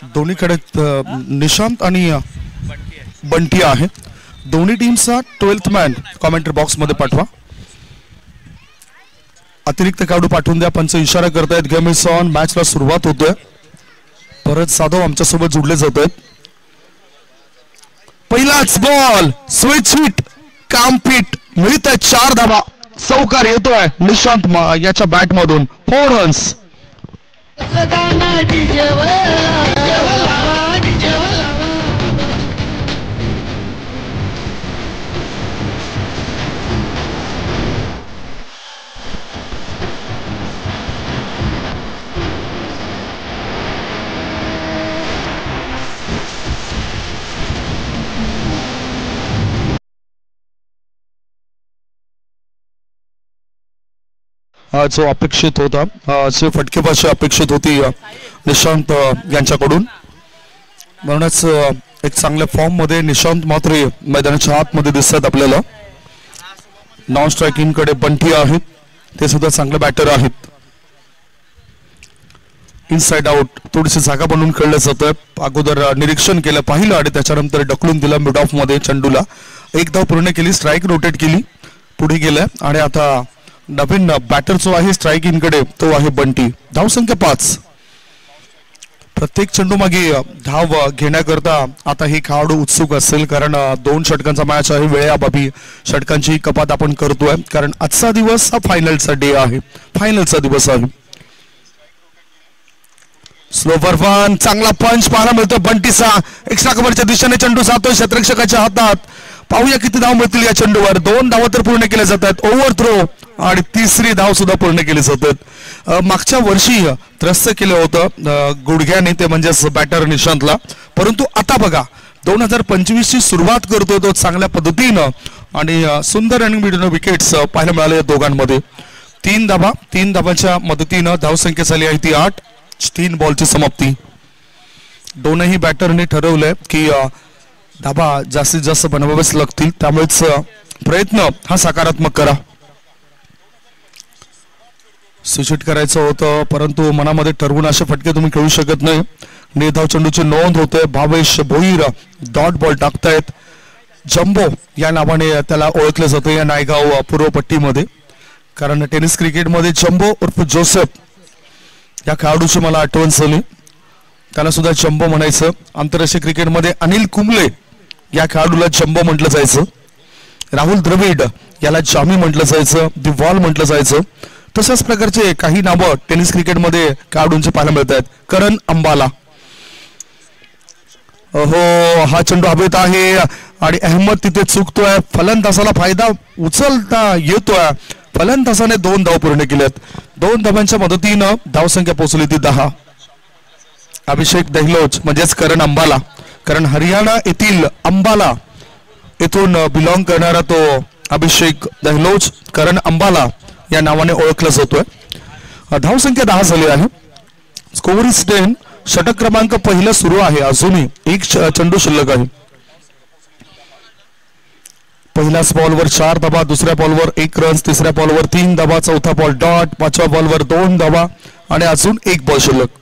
दोन्हीकडे निशांत आणि बंटी आहे. दोन्ही टीमचा 12th मॅन कॉमेंट्री बॉक्स मध्ये पाठवा. अतिरिक्त खेळाडू पाठवून द्या. पंच इशारा करतायत गेम इज ऑन. मॅचला सुरुवात होतोय. परत साधव आमच्या सोबत जोडले जात आहेत. पहिलाच बॉल स्विच हिट कामपीट मिळत आहे. 4 धावा. चौकार येतोय निशांत याच्या बॅट मधून. 4 रन्स. जो अपेक्षित होता, जो फटकेबाजी अपेक्षित होती निशांत यांच्याकडून. म्हणूनच एक चांगल्या फॉर्म मध्ये निशांत मात्र मैदानाच्या आतमध्ये दिसतात आपल्याला. नॉन स्ट्रायकिंग कडे बंटी आहेत, ते सुद्धा चांगले बॅटर आहेत. इनसाइड आउट थोडीशी जागा बनवून खेळलं जातं. अगोदर निरीक्षण केलं, पाहिलं आणि त्याच्यानंतर ढकलून दिलं मिड ऑफ मध्ये चेंडूला. एक धाव पूर्ण केली, स्ट्राईक रोटेट केली, पुढे गेलं आणि आता नवीन बॅटर जो आहे स्ट्राईकिंग कडे तो आहे बंटी. धावसंख्या 5. प्रत्येक चेंडू मागे धाव घेण्याकरता आता हे खेळाडू उत्सुक असेल, कारण 2 षटकांचा मॅच आहे. वेळेअभावी षटकांची कपात आपण करतोय, कारण आजचा दिवस हा फायनलचा डे आहे, फायनलचा दिवस आहे. स्लोवर वन, चांगला पंच पाहायला मिळतो बंटीचा. एक्स्ट्रा कव्हरच्या दिशेने चेंडू जातोय क्षेत्ररक्षकाच्या हातात. पाहूया किती धाव मिळतील या चेंडूवर. 2 धावा तर पूर्ण केल्या जातात. ओव्हर थ्रो आणि 3री धाव सुद्धा पूर्ण केली जातात. मागच्या वर्षी त्रस्त केलं होतं गुडघ्याने, ते म्हणजेच बॅटर निशांतला. परंतु आता बघा 2025 ची सुरुवात करतोय तो चांगल्या पद्धतीनं आणि सुंदर रनिंग मिडन विकेट्स पाहायला मिळाले दोघांमध्ये. 3 धावा, 3 धावांच्या मदतीनं धावसंख्या झाली आहे ती 8. 3 बॉलची समाप्ती. दोनही बॅटरने ठरवलंय की धाबा जास्तीत जास्त बनवावेच लागतील, त्यामुळेच प्रयत्न हा सकारात्मक करा. स्विच करायचं होतं, परंतु मनामध्ये ठरवून असे फटके तुम्ही खेळू शकत नाही. निर्धाव चेंडूची नोंद होते. भावेश भोईर डॉट बॉल टाकतायत. जम्बो या नावाने त्याला ओळखलं जातं या नायगाव पूर्व पट्टीमध्ये, कारण टेनिस क्रिकेटमध्ये जम्बो उर्फ जोसेफ या खेळाडूची मला आठवण झाली. त्याला सुद्धा जम्बो म्हणायचं. आंतरराष्ट्रीय क्रिकेटमध्ये अनिल कुंबळे या खेळाडूला जम्बो म्हटलं जायचं. राहुल द्रविड याला जामी म्हटलं जायचं, दी वॉल म्हटलं जायचं. तशाच प्रकारचे काही नावं टेनिस क्रिकेटमध्ये खेळाडूंचे पाहायला मिळत आहेत. करण अंबाला, हो हा चेंडू हवेत आहे आणि अहमद तिथे चुकतोय. फलंदाजाला फायदा उचलता येतोय. फलंदाजाने 2 धाव पूर्ण केल्यात. 2 धावांच्या मदतीनं धावसंख्या पोहोचली ती 10. अभिषेक दहलोज म्हणजेच करण अंबाला, कारण हरियाणा येथील अंबाला येथून बिलॉंग करणारा तो अभिषेक दहलोज करण अंबाला या नावाने ओळखला जातोय. धावसंख्या 10 झाली आहे. Score is 10. षटक क्रमांक पहिला सुरू आहे. अजूनही 1 चेंडू शिल्लक आहे. पहिल्याच बॉलवर 4 धावा, दुसऱ्या बॉलवर 1 रन, तिसऱ्या बॉलवर 3 धावा, चौथा बॉल डॉट, 5व्या बॉलवर 2 धावा आणि अजून 1 बॉल शिल्लक.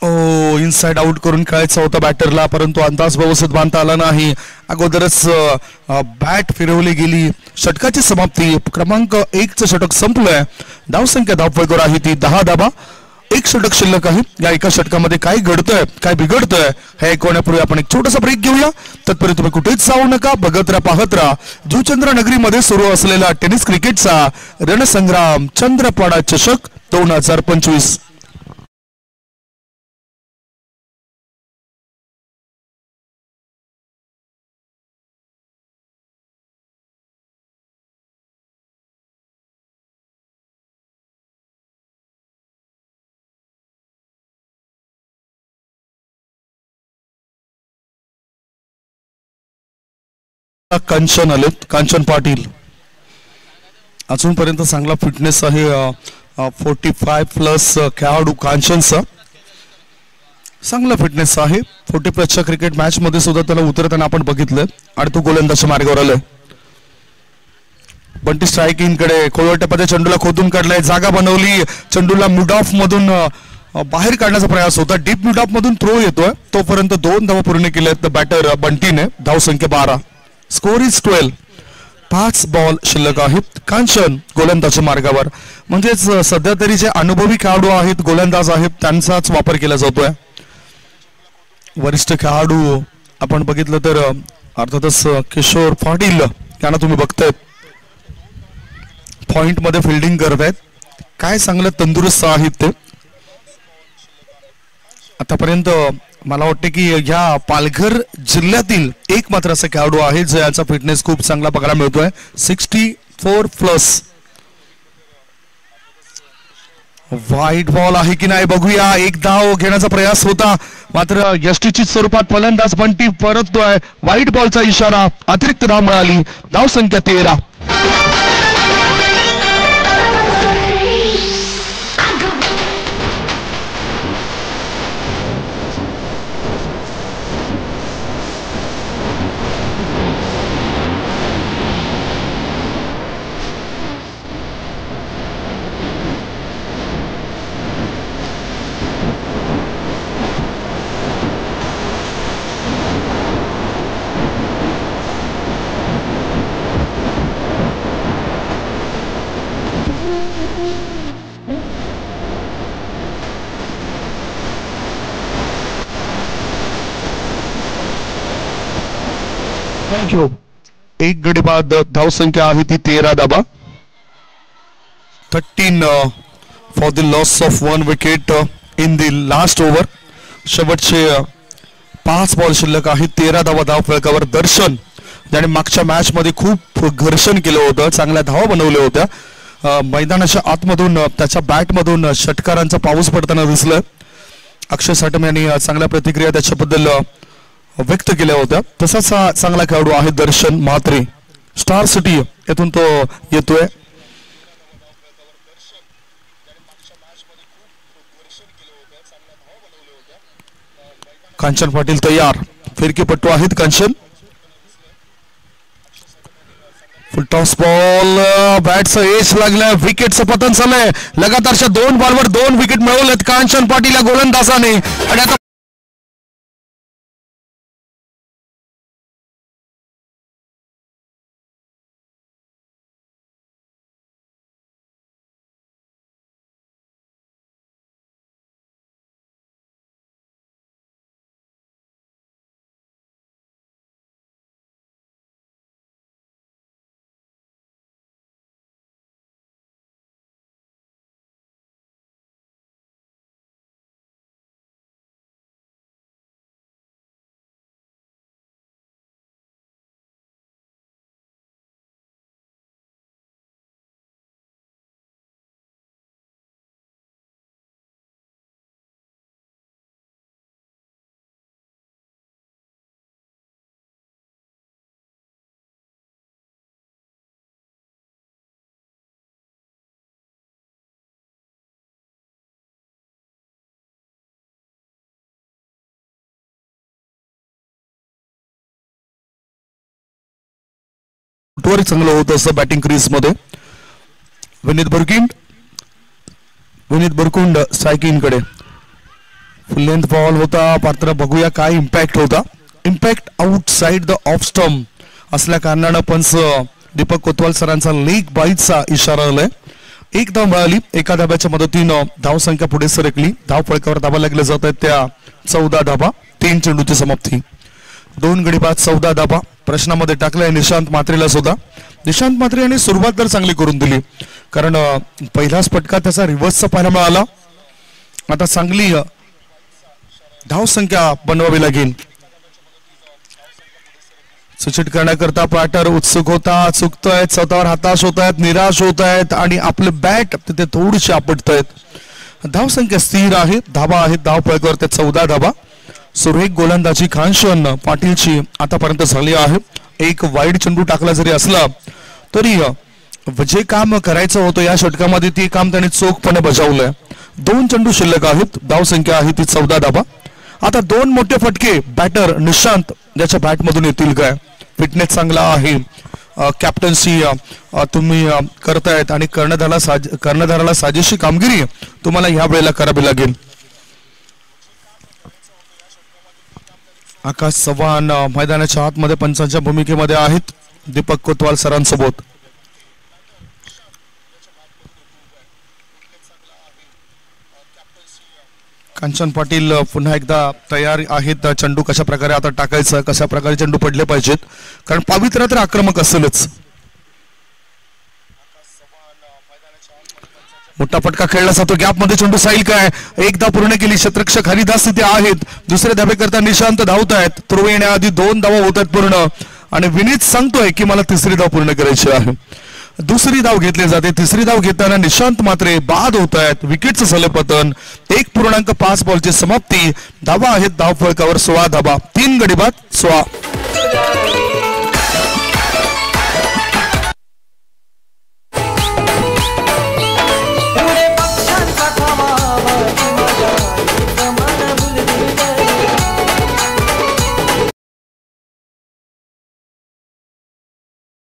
इनसाइड आउट करून खेळायचा होता बॅटरला, परंतु अंदाज व्यवस्थित बांधता आला नाही. अगोदरच बॅट फिरवली गेली. षटकाची समाप्ती. क्रमांक 1चं षटक संपलंय. धावसंख्या धावफलकावर आहे ती 10 धावा. 1 षटक शिल्लक आहे. या एका षटकामध्ये काय घडतंय, काय बिघडतंय हे ऐकवण्यापूर्वी आपण एक छोटासा ब्रेक घेऊया. तत्पूर्वी तुम्ही कुठेच जाऊ नका. बघत राहा, पाहत राहा जुचंद्र नगरीमध्ये सुरू असलेला टेनिस क्रिकेटचा रणसंग्राम चंद्रपाडा चषक 2025. कांचन आलेत, कांचन पाटील. अजूनपर्यंत चांगला फिटनेस आहे. 45+ खेळाडू कांचनचा चांगला फिटनेस आहे. 40+ क्रिकेट मॅच मध्ये सुद्धा त्याला उतरताना आपण बघितलं आणि तो गोलंदाज मार्गावर आलाय. बंटी स्ट्रायकिंग कडे खोलवट्यामध्ये चेंडूला खोदून काढलाय, जागा बनवली, चेंडूला मिड ऑफ मधून बाहेर काढण्याचा प्रयास होता, डीप मिड ऑफ मधून थ्रो येतोय, तोपर्यंत 2 धावा पूर्ण केल्यात बॅटर बंटीने. धाव संख्या 12, स्कोर इज 12. 5 बॉल शिल्लक आहेत. कांचन गोलंदाजी मार्गावर, म्हणजेच सध्या तरी जे अनुभवी खेळाडू आहेत, गोलंदाज आहेत, त्यांचाच वापर केला जातोय. वरिष्ठ खेळाडू आपण बघितलं तर अर्थातच किशोर पाटील यांना तुम्ही बघतायत, पॉइंट मध्ये फिल्डिंग करत आहेत. काय चांगलं तंदुरुस्त आहेत ते. आतापर्यंत मला वाटतं की ह्या पालघर जिल्ह्यातील एक मात्र असा खेळाडू आहे ज्याचा फिटनेस खूप चांगला बघायला मिळतोय. 64+. वाईट बॉल आहे की नाही बघूया. एक धाव घेण्याचा प्रयास होता, मात्र यष्टीच्या स्वरूपात फलंदाज बंटी परततोय. वाईट बॉलचा इशारा, अतिरिक्त धाव मिळाली. धाव संख्या 13. एक गडी बाद. धाव संख्या आहे ती 13 धावा. 13 for the loss of 1 wicket in the last over. शेवटचे 5 बॉल शिल्लक आहेत. 13 धावा धाव फलकावर. दर्शन ज्याने मागच्या मॅच मध्ये खूप घर्षण केलं होतं, चांगल्या धावा बनवल्या होत्या, मैदानाच्या आतमधून त्याच्या बॅट मधून षटकारांचा पाऊस पडताना दिसलं. अक्षय साटम यांनी चांगल्या प्रतिक्रिया त्याच्याबद्दल व्यक्त केल्या होत्या. तसाच चांगला खेळाडू आहे दर्शन म्हात्रे. स्टार सिटी येथून तो येतोय. कांचन पाटील तयार. फिरकीपट्टू आहेत कांचन. फुल टॉस बॉल, बॅटचं एज लागलं, विकेटचं पतन झालंय. लगातारच्या 2 बॉलवर 2 विकेट मिळवलेत कांचन पाटील या गोलंदाजाने. आणि आता चांगलं होत असं बॅटिंग क्रीज मध्ये. विनीत बुरकुंड स्ट्रायकिंग कडे. फुल लेंथ बॉल होता, मात्र बघूया काय इम्पॅक्ट होता. Impact outside the off stump असल्या कारणानं पंच दीपक कोतवाल सरांचा लेग बाईटचा इशारा आलाय. 1 धाव मिळाली. एका धाब्याच्या मदतीनं धाव संख्या पुढे सरकली. धाव फळकावर धाबा लागले जात आहेत त्या 14 धाबा. 3 चेंडूची समाप्ती. 2 गडी बाद 14 धाबा. प्रश्नामध्ये टाकलाय निशांत मात्रेला सुद्धा. निशांत मात्रे यांनी सुरुवात तर चांगली करून दिली, कारण पहिलाच फटका त्याचा रिव्हर्सचा पाहायला मिळाला. आता चांगली धाव संख्या बनवावी लागेल. सूचित करण्याकरता बॅटर उत्सुक होता, चुकतायत, स्वतःवर हताश होत आहेत, निराश होत आहेत आणि आपले बॅट तिथे थोडीशी आपटतायत. धाव संख्या स्थिर आहे. धाबा आहेत धाव फळकावर त्या 14 धाबा. सुरेख गोलंदाजी कांचन पाटीलची आतापर्यंत झाली आहे. एक वाईड चेंडू टाकला जरी असला तरी जे काम करायचं होतं या षटकामध्ये ते काम त्याने चोखपणे बजावलंय. 2 चेंडू शिल्लक आहेत. धाव संख्या आहे ती 14 धाबा. आता 2 मोठे फटके बॅटर निशांत ज्याच्या बॅट मधून येतील काय. फिटनेस चांगला आहे. कॅप्टन्सी तुम्ही करतायत आणि कर्णधाराला साजेशी कामगिरी तुम्हाला ह्या वेळेला करावी लागेल. आकाश चव्हाण मैदानाच्या आतमध्ये पंचांच्या भूमिकेमध्ये आहेत दीपक कोतवाल सरांसोबत. कांचन पाटील पुन्हा एकदा तयार आहेत. चेंडू कशा प्रकारे आता टाकायचा, कशा प्रकारे चेंडू पडले पाहिजेत, कारण पवित्र तर आक्रमक असेलच. मोठा फटका खेळला जातो गॅप मध्ये. चेंडू साईल काय एकदा पूर्ण केली. क्षेत्ररक्षक हरिदास तिथे आहेत. दुसरे धाबेकरता निशांत धावत आहेत. थ्रो येण्याआधी 2 धावा होत आहेत पूर्ण आणि विनीत सांगतोय की मला तिसरी धाव पूर्ण करायची आहे. दुसरी धाव घेतली जाते. तिसरी धाव घेताना निशांत मात्रे बाद होत आहेत. विकेटचं झालं पतन. 1.5 बॉलची समाप्ती. धावा आहेत धाव फळकावर 16 धावा. 3 गडी बाद 16.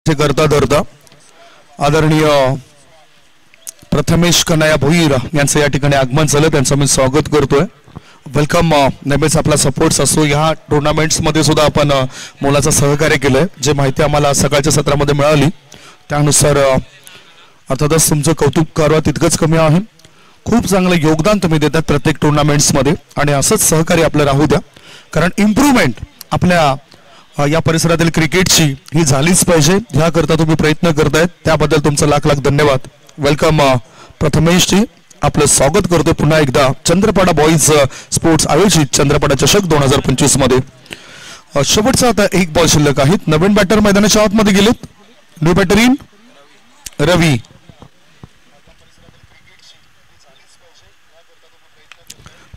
करता धरता आदरणीय प्रथमेश कन्हैया भोईर यांचं या ठिकाणी आगमन झालं. त्यांचं मी स्वागत करतोय. वेलकम. नेहमीच आपला सपोर्ट्स असतो. ह्या टुर्नामेंट्स मध्ये सुद्धा आपण मोलाचं सहकार्य केलंय. जे माहिती आम्हाला सकाळच्या सत्रामध्ये मिळाली त्यानुसार अर्थातच तुमचं कौतुक करावं तितकंच कमी आहे. खूप चांगलं योगदान तुम्ही देतात प्रत्येक टुर्नामेंट्स मध्ये आणि असंच सहकार्य आपलं राहू द्या, कारण इम्प्रूव्हमेंट आपल्या या परिसरातील क्रिकेटची ही झालीच पाहिजे. याकरता तुम्ही प्रयत्न करतायत त्याबद्दल तुमचं लाख लाख धन्यवाद. वेलकम प्रथमेशजी. आपलं स्वागत करतो पुन्हा एकदा चंद्रपाडा बॉईज स्पोर्ट्स आयोजित चंद्रपाडा चषक 2025 मध्ये. शेवटचा आता 1 बॉल शिल्लक आहेत. नवीन बॅटर मैदानाच्या आतमध्ये गेलेत. न्यू बॅटर इन रवी.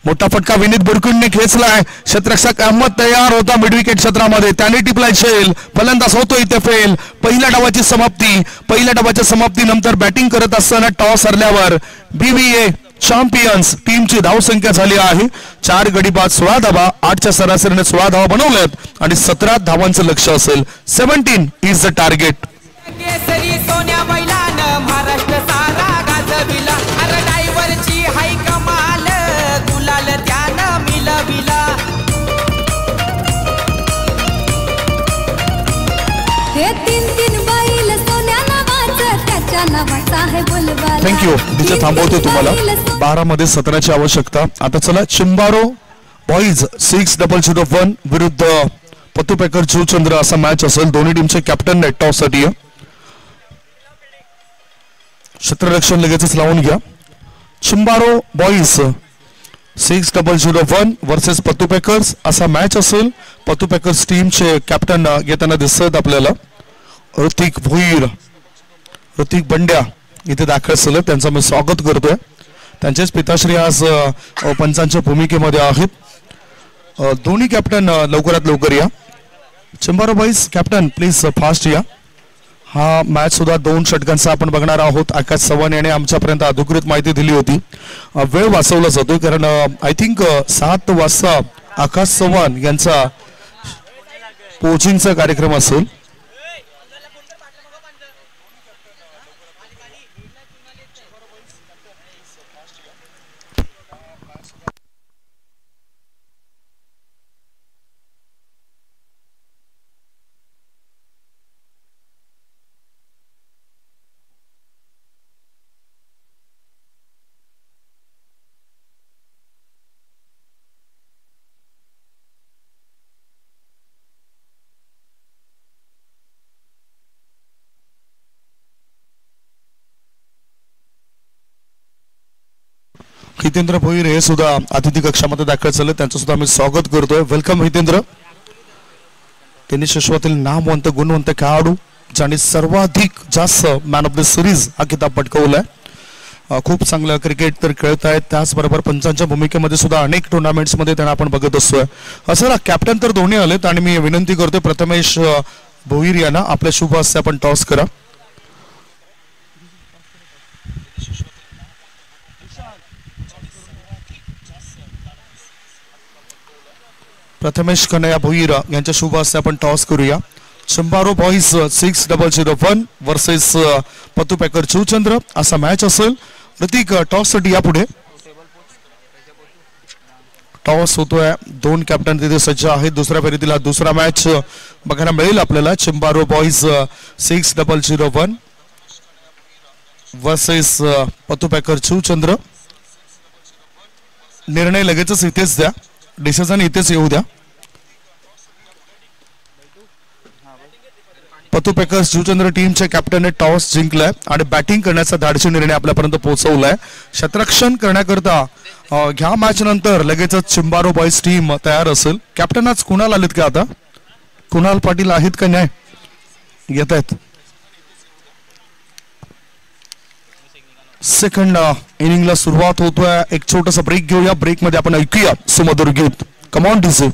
मोठा फटका विनीत बुरकुंडने खेचलाय. क्षेत्ररक्षक अहमद तयार होता मिड विकेट क्षेत्रामध्ये. त्याने टिपलाय झेल. फलंदाज होतो इथे फेल. पहिल्या डावाची समाप्ती. पहिल्या डावाच्या समाप्तीनंतर बॅटिंग करत असताना टॉस हरल्यावर BVA चॅम्पियन्स टीमची धावसंख्या झाली आहे 4 गडी बाद 16 धावा. 8च्या सरासरीने 16 धावा बनवल्यात आणि 17 धावांचं लक्ष असेल. 17 इज द टार्गेट. महाराष्ट्र सारा गाजविला. ड्रायव्हरची हाय कमाल गुलाल त्यानं मिलविला. हे 3 बैल सोन्या नावाचं त्याच्या नावाचा आहे बुलबुला. थँक्यू. तिथे थांबवतो तुम्हाला. 12 मध्ये 17ची आवश्यकता. आता चला चिंबारो बॉईज 6001 विरुद्ध पतुपेकर शिवचंद्र असा मॅच असेल. दोन्ही टीमचे कॅप्टन नेट टॉस साठी. क्षेत्ररक्षण लगेचच लावून घ्या. चिंबारो बॉईज 6001 वर्सेस पतुपेकर्स असा मॅच असेल. पतुपेकर्स टीमचे कॅप्टन येताना दिसत आपल्याला ऋतिक भोईर, ऋतिक बंड्या इथे दाखल झाले. त्यांचं मी स्वागत करतोय. त्यांचेच पिताश्री आज पंचांच्या भूमिकेमध्ये आहेत. दोन्ही कॅप्टन लवकरात लवकर या. चिंबारो बॉईज कॅप्टन प्लीज फास्ट या. हा मॅच सुद्धा 2 षटकांचा आपण बघणार आहोत. आकाश चव्हाण याने आमच्यापर्यंत अधिकृत माहिती दिली होती. वेळ वाचवला जातोय कारण आय थिंक 7 वाजता आकाश चव्हाण यांचा कोचिंगचा कार्यक्रम असेल. हितेंद्र भोईर हे सुद्धा अतिथी कक्षामध्ये दाखल झाले. त्यांचं सुद्धा मी स्वागत करतोय. वेलकम हितेंद्र. टेनिस विश्वातील नामवंत गुणवंत खेळाडू ज्याने सर्वाधिक जास्त मॅन ऑफ द सिरीज हा किताब पटकावलाय. खूप चांगलं क्रिकेट तर खेळत आहेत. त्याचबरोबर पंचांच्या भूमिकेमध्ये सुद्धा अनेक टुर्नामेंट्स मध्ये त्यांना आपण बघत असतोय. असं कॅप्टन तर दोन्ही आलेत आणि मी विनंती करतोय प्रथमेश भोईर यांना आपल्या शुभ हस्ते आपण टॉस करा. प्रथमेश कन्हैया भोईर यांच्या शुभ हस्ते आपण टॉस करूया. चिंबारो बॉईज 6001 वर्सेस पतू पॅकर शिवचंद्र असा मॅच असेल. प्रतीक टॉस साठी यापुढे टॉस होतोय. दोन कॅप्टन तिथे सज्ज आहेत. दुसऱ्या फेरीतील दुसरा मॅच बघायला मिळेल आपल्याला. चिंबारो बॉईज 6001 वर्सेस पतू पॅकर शिवचंद्र. निर्णय लगेचच इथेच द्या. डिसिजन इथेच येऊ द्या. पतू पॅकर शिवचंद्र टीमच्या कॅप्टनने टॉस जिंकलाय आणि बॅटिंग करण्याचा धाडसी निर्णय आपल्यापर्यंत पोहोचवलाय. क्षेत्ररक्षण करण्याकरता ह्या मॅच नंतर लगेचच चिंबारो बॉईज टीम तयार असेल. कॅप्टन आज कुणाल आलेत का? आता कुणाल पाटील आहेत का? नाही येत आहेत. सेकंड इनिंगला सुरुवात होतोय. एक छोटासा ब्रेक घेऊया. ब्रेक मध्ये आपण ऐकूया सुमधुर गीत. Come on DJ.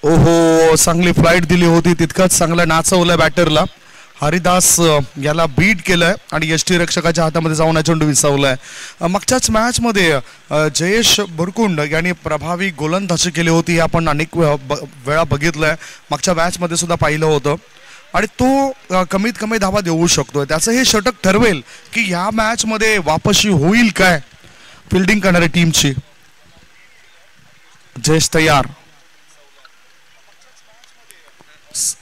ओहो, चांगली फ्लाईट दिली होती. तितकाच चांगला नाचवलाय बॅटरला. हरिदास याला बीट केलंय आणि यष्टी रक्षकाच्या हातामध्ये जाऊन चेंडू विसावलाय. मागच्याच मॅच मध्ये जयेश बुरकुंड यांनी प्रभावी गोलंदाजी केली होती. आपण अनेक वेळा बघितलंय. मागच्या मॅच मध्ये सुद्धा पाहिलं होतं आणि तो कमीत कमी धावा देऊ शकतोय. त्याचं हे षटक ठरवेल की या मॅच मध्ये वापसी होईल काय फिल्डिंग करणाऱ्या टीमची. जयेश तयार.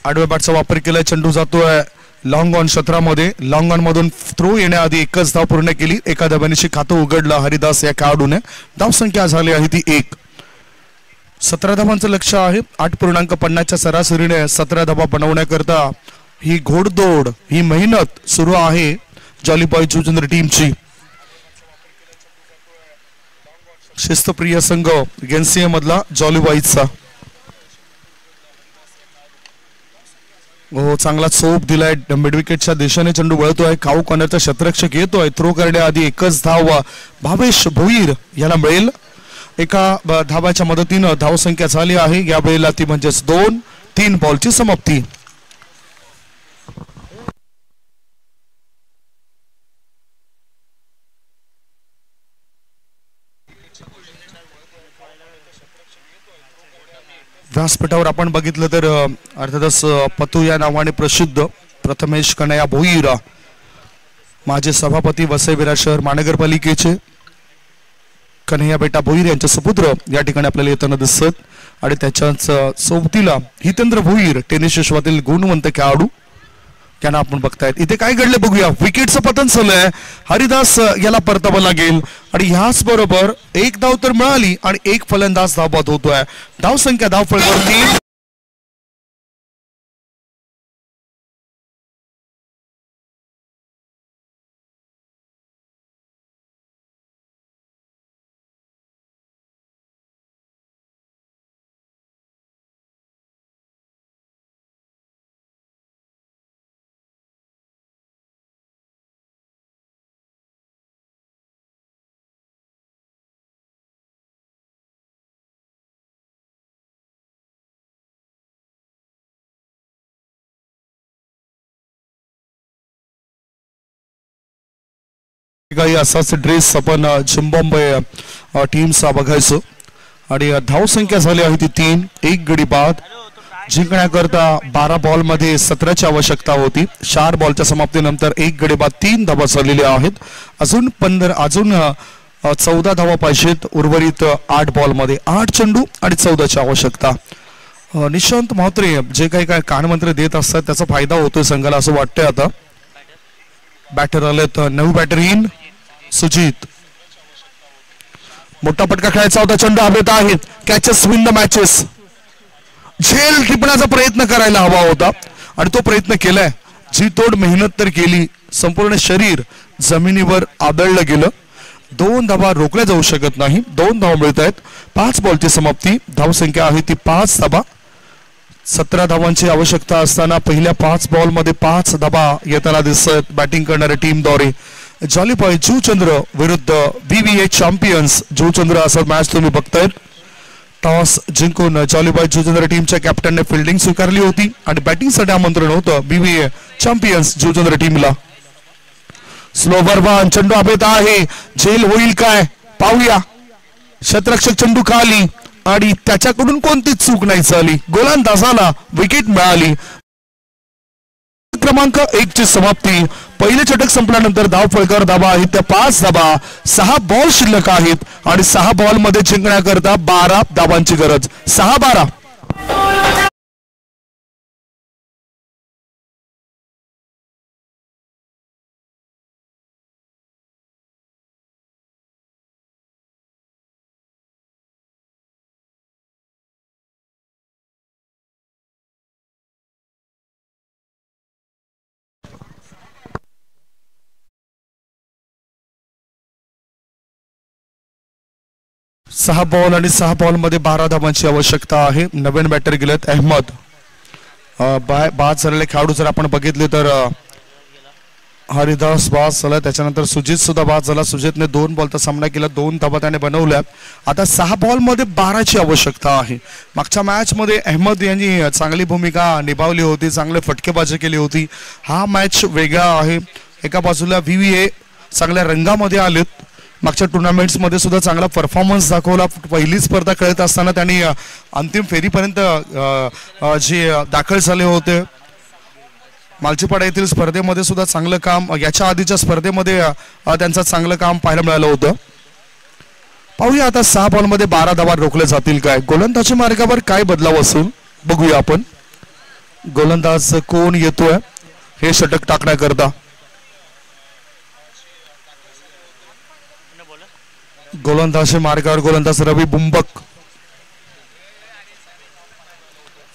आडव्या बॅटचा वापर केलाय. चेंडू जातोय लॉंग ऑन क्षेत्रामध्ये. लॉंग ऑन मधून थ्रो येण्याआधी एकच धाव पूर्ण केली. एका धाब्यानिशी खातं उघडलं हरिदास या खेळाडूने. धावसंख्या झाली आहे ती 1. 17 धावांचं लक्ष आहे. 8.50च्या सरासरीने 17 धावा बनवण्याकरता ही घोडदौड, ही मेहनत सुरू आहे जॉलीबॉय शिवचंद्र टीमची. शिस्तप्रिय संघ गेन्सिया मधला जॉलीबॉयचा. हो, चांगला चोप दिलाय. मिड विकेटच्या दिशेने चेंडू वळतोय. काऊ कॉर्नरचा क्षेत्ररक्षक येतोय. थ्रो करण्याआधी एकच धाव भावेश भोईर याला मिळेल. एका धावाच्या मदतीनं धावसंख्या झाली आहे या वेळेला ती म्हणजेच 2-3 बॉलची समाप्ती. व्यासपीठावर आपण बघितलं तर अर्थातच पतू या नावाने प्रसिद्ध प्रथमेश कन्हैया भोईर, माजी सभापती वसई विरार शहर महानगरपालिकेचे कन्हैया बेटा भोईर यांचे सुपुत्र या ठिकाणी आपल्याला येताना दिसत. आणि त्याच्याच सोबतीला हितेंद्र भोईर टेनिस विश्वातील गुणवंत खेळाडू यांना आपण बघतायत. इथे काय घडले बघूया. विकेटचं पतन झालंय. हरिदास याला परतावं लागेल आणि ह्याच बरोबर एक धाव तर मिळाली आणि एक फलंदाज धावबाद होतोय. धावसंख्या धावफळीवरती काही असाच ड्रेस आपण झिम्बाब्वे टीमचा बघायचो आणि धावसंख्या झाली आहे ती 3. 1 गडी बाद. जिंकण्याकरता 12 बॉलमध्ये 17ची आवश्यकता होती. 4 बॉलच्या समाप्तीनंतर 1 गडी बाद 3 धावा झालेल्या आहेत. अजून 14 धावा पाहिजेत उर्वरित 8 बॉलमध्ये. 8 चेंडू आणि 14ची आवश्यकता. निशांत म्हात्रे जे काही काय कानमंत्र देत असतात त्याचा फायदा होतोय संघाला असं वाटतंय. आता बॅटर आलेत. नवी बॅटर इन सुजित. मोठा फटका खेळायचा होता. चेंडू हवेत आहेत. Catches win the matches. झेल टिपण्याचा प्रयत्न करायला हवा होता आणि तो प्रयत्न केलाय. जी तोड मेहनत तर केली. संपूर्ण शरीर जमिनीवर आदळलं गेलं. 2 धावा रोखल्या जाऊ शकत नाही. 2 धावा मिळत आहेत. 5 बॉलची समाप्ती. धावसंख्या आहे ती 5 धावा. 17 धावांची आवश्यकता असताना पहिल्या 5 बॉलमध्ये 5 धावा येताना दिसत बॅटिंग करणाऱ्या टीमद्वारे. जॉलीबॉय जुचंद्र विरुद्ध VVA चॅम्पियन्स जुचंद्र असा मॅच तुम्ही बघतायत. टॉस जिंकून जॉलीबॉय जुचंद्र टीमच्या कॅप्टनने फिल्डिंग स्वीकारली होती आणि बॅटिंगसाठी आमंत्रण होतं VVA चॅम्पियन्स जुचंद्र टीमला. Slower one. चेंडू हवेत आहे. झेल होईल काय पाहूया. क्षेत्ररक्षक चेंडू खाली आणि त्याच्याकडून कोणतीच चूक नाही झाली. गोलंदाजाला विकेट मिळाली. क्रमांक 1 ची समाप्ती. पहिले षटक संपल्यानंतर धाव फलकावर धावा आहेत त्या 5 धावा. 6 बॉल शिल्लक आहेत आणि 6 बॉल मध्ये जिंकण्याकरता 12 धावांची गरज. 6-12. सहा बॉल आणि 6 बॉल मध्ये 12 धावांची आवश्यकता आहे. नवीन बॅटर गेलेत अहमद. बाद झालेले खेळाडू जर आपण बघितले तर हरिदास बाद झाला. त्याच्यानंतर सुजित सुद्धा बाद झाला. सुजितने 2 बॉलचा सामना केला. 2 धावा त्याने बनवल्या. आता 6 बॉल मध्ये 12ची आवश्यकता आहे. मागच्या मॅच मध्ये अहमद यांनी चांगली भूमिका निभावली होती. चांगले फटकेबाजी केली होती. हा मॅच वेगळा आहे. एका बाजूला VVA चांगल्या रंगामध्ये आलेत. मागच्या टुर्नामेंट्स मध्ये सुद्धा चांगला परफॉर्मन्स दाखवला. पहिली स्पर्धा खेळत असताना त्यांनी अंतिम फेरीपर्यंत जे दाखल झाले होते. मालचीपाडा येथील स्पर्धेमध्ये सुद्धा चांगलं काम. याच्या आधीच्या स्पर्धेमध्ये त्यांचं चांगलं काम पाहायला मिळालं होतं. पाहूया आता 6 बॉल मध्ये 12 धावा रोखले जातील काय. गोलंदाजी मार्गावर काय बदलाव असून बघूया आपण. गोलंदाज कोण येतोय हे षटक टाकण्याकरता. गोलंदाजी मार्गावर गोलंदाज रवी बुंबक.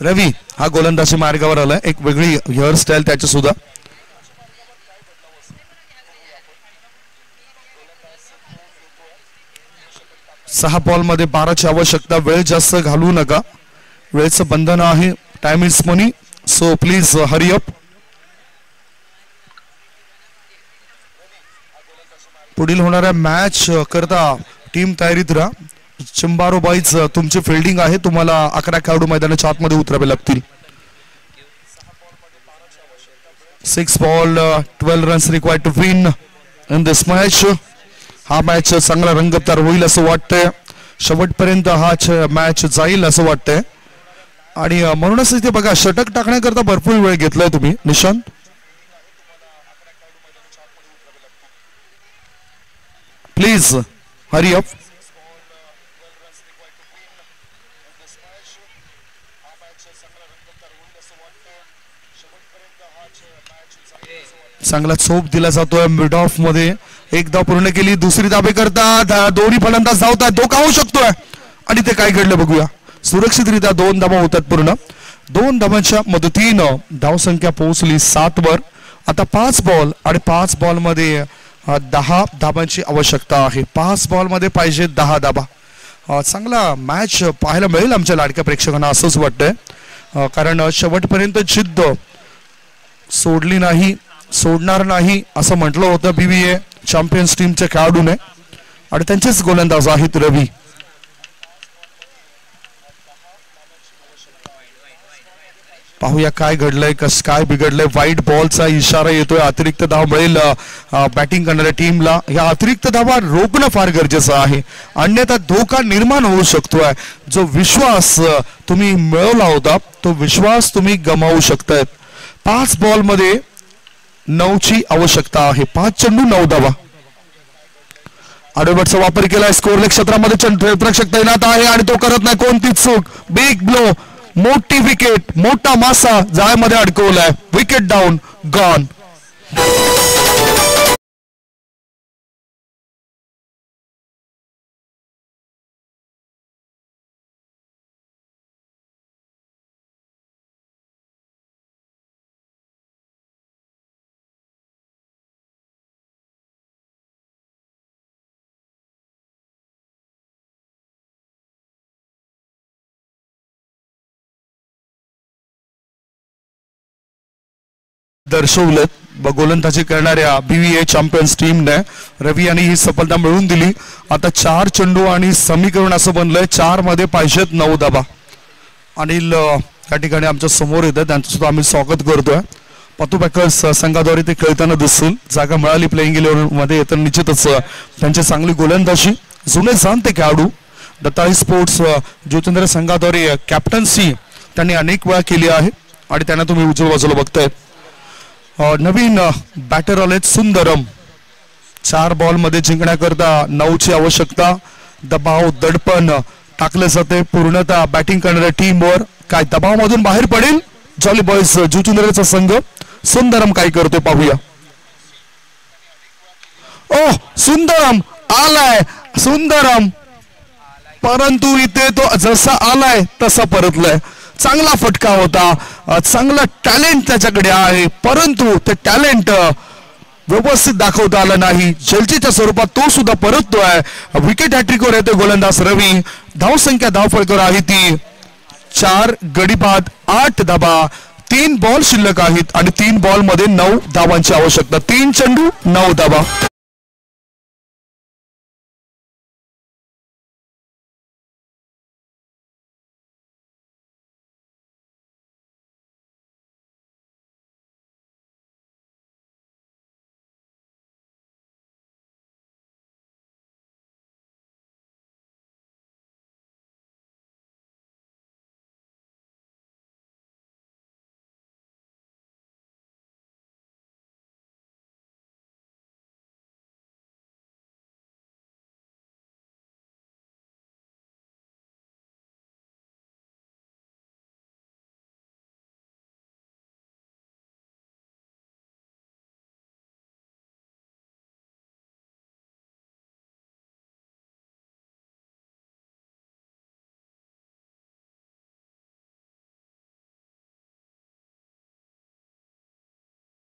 रवी हा गोलंदाजी मार्गावर आलाय. एक वेगळी हेअरस्टाईल त्याची सुद्धा. सहा बॉल मध्ये 12ची आवश्यकता. वेळ जास्त घालवू नका. वेळेचं बंधन आहे. Time is money. So please hurry up. पुढील होणाऱ्या मॅच करता टीम तयारीत राहा. चिंबारोबाईच तुमची फिल्डिंग आहे. तुम्हाला 11 खेळाडू मैदानाच्या आतमध्ये उतरावे लागतील. 6 ball 12 runs required to win in this match. हा मॅच चांगला रंगतदार होईल असं वाटतंय. शेवटपर्यंत हा मॅच जाईल असं वाटतंय आणि म्हणूनच इथे बघा षटक टाकण्याकरता भरपूर वेळ घेतलाय तुम्ही निशांत. Please hurry up. चांगला चोप दिला जातोय मिड ऑफ मध्ये. एकदा पूर्ण केली. दुसरी धाबे करता दोन्ही फलंदाज धावतात. धोका होऊ शकतोय आणि ते काय घडलं बघूया. सुरक्षितरित्या 2 धावा होतात पूर्ण. 2 धावांच्या मदतीनं धावसंख्या पोहोचली 7 वर. आता 5 बॉल आणि 5 बॉल मध्ये 10 धाबांची आवश्यकता आहे. 5 बॉल मध्ये पाहिजे 10 धाबा. चांगला मॅच पाहायला मिळेल आमच्या लाडक्या प्रेक्षकांना असंच वाटतंय. कारण शेवटपर्यंत जिद्द सोडली नाही, सोडणार नाही असं म्हटलं होतं VVA चॅम्पियन्स टीमच्या खेळाडूने आणि त्यांचेच गोलंदाज आहेत रवी. पाहूया काय घडलंय, कसं काय बिघडलंय. व्हाईट बॉलचा इशारा येतोय, अतिरिक्त धाव मिळेल बॅटिंग करणाऱ्या टीमला. या अतिरिक्त धावा रोखणं फार गरजेचं आहे, अन्यथा धोका निर्माण होऊ शकतोय. जो विश्वास तुम्ही मिळवला होता तो विश्वास तुम्ही गमावू शकतायत. 5 बॉलमध्ये 9ची आवश्यकता आहे. 5 चेंडू 9 धावा. आडोबटचा वापर केलाय. स्कोरले क्षेत्रामध्ये क्षेत्ररक्षक तैनात आहे आणि तो करत नाही कोणतीच चूक. बिग ब्लो, मोठी विकेट, मोठा मासा जाळ्यामध्ये अडकवलाय. Wicket down, gone. दर्शवलं गोलंदाजी करणाऱ्या BVA चॅम्पियन्स टीमने. रवी यांनी ही सफलता मिळवून दिली. आता 4 चेंडू आणि समीकरण असं बनलंय 4 मध्ये पाहिजेत 9 धावा. अनिल या ठिकाणी आमच्या समोर येतात, त्यांचं सुद्धा आम्ही स्वागत करतोय. पातू पॅकर्स संघाद्वारे ते खेळताना दिसतील. जागा मिळाली प्लेइंग इलेव्हन मध्ये येताना निश्चितच त्यांची चांगली गोलंदाजी. जुने जाणते खेळाडू दत्ताळी स्पोर्ट्स ज्योतिंद्र संघाद्वारे कॅप्टन्सी त्यांनी अनेक वेळा केली आहे आणि त्यांना तुम्ही उजव्या बाजूला बघताय. नवीन बॅटर आलेत सुंदरम. 4 बॉलमध्ये जिंकण्याकरता 9ची आवश्यकता. दबाव दडपण टाकले जाते पूर्णतः बॅटिंग करणाऱ्या टीमवर. काय दबावामधून बाहेर पडेल जॉली बॉयज जुचुंद्रेचा संघ. सुंदरम काय करतोय पाहूया. ओ सुंदरम आलाय, सुंदरम, परंतु इथे तो जसा आलाय तसा परतलाय. चांगला फटका होता, चांगला टॅलेंट त्याच्याकडे आहे, परंतु ते टॅलेंट व्यवस्थित दाखवता आलं नाही. जलचीच्या स्वरूपात तो सुद्धा परततोय. विकेट हॅट्रिकवर येतो गोलंदाज रवी. धावसंख्या धावफलकावर आहे ती 4 गडी बाद 8 धाबा. 3 बॉल शिल्लक आहेत आणि 3 बॉल मध्ये 9 धावांची आवश्यकता. 3 चेंडू 9 धाबा.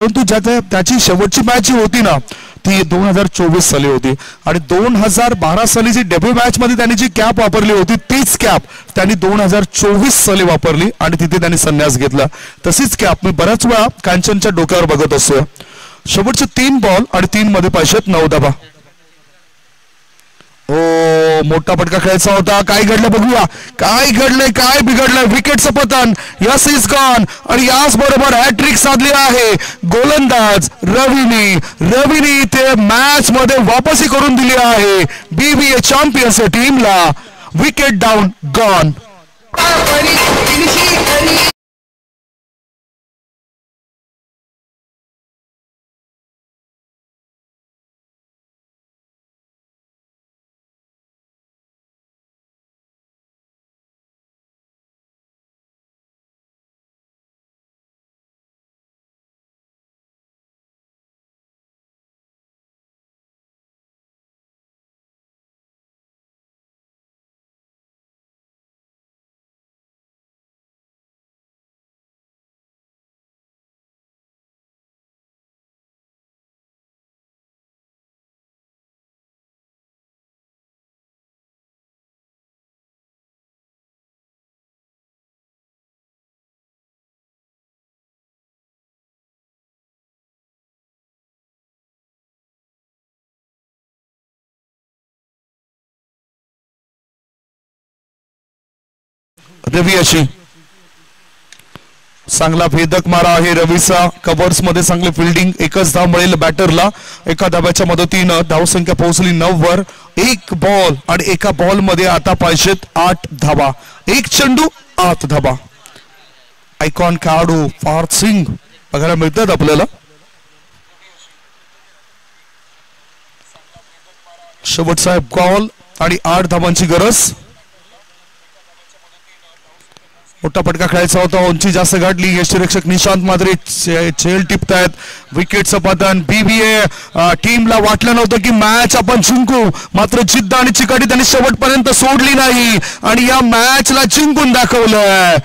परंतु त्याची शेवटची मॅच होती ना ती 2024 साली होती आणि 2012 साली जी डेब्यू मॅच मध्ये त्यांनी जी कॅप वापरली होती तीच कॅप त्यांनी 2024 साली वापरली आणि तिथे त्यांनी संन्यास घेतला. तशीच कॅप मी बऱ्याच वेळा कांचनच्या डोक्यावर बघत असतो. शेवटचे 3 बॉल आणि 3 मध्ये पाहिजेत 9 धाबा. ओ मोठा फटका खेळायचा होता. काय घडलं बघूया. काय घडलंय, काय बिघडलंय. विकेटचं पतन. यस इज गॉन आणि याच बरोबर हॅट्रिक साधली आहे गोलंदाज रवीने ते मॅच मध्ये वापसी करून दिली आहे BVA चॅम्पियन्स टीमला. Wicket down, gone. रवी अशी चांगला भेदक मारा आहे रवीचा. कव्हर्स मध्ये चांगली फिल्डिंग. एकच धाव मिळेल बॅटरला. एका धाब्याच्या मदतीनं धावसंख्या पोहोचली 9 वर. एक बॉल आणि एका बॉल मध्ये आता पाहिजेत 8 धावा. एक चेंडू 8 धावा. आयकॉन खेळाडू पार्थ सिंग बघायला मिळतात आपल्याला. शेवटचा बॉल आणि 8 धावांची गरज. मोठा फटका खेळायचा होता. उंची जास्त गाठली. यष्टीरक्षक निशांत मात्रे झेल टिपतायत. विकेटचं पतन. BBA टीमला वाटलं नव्हतं की मॅच आपण जिंकू, मात्र जिद्द आणि चिकाटी त्यांनी शेवटपर्यंत सोडली नाही आणि या मॅचला जिंकून दाखवलं.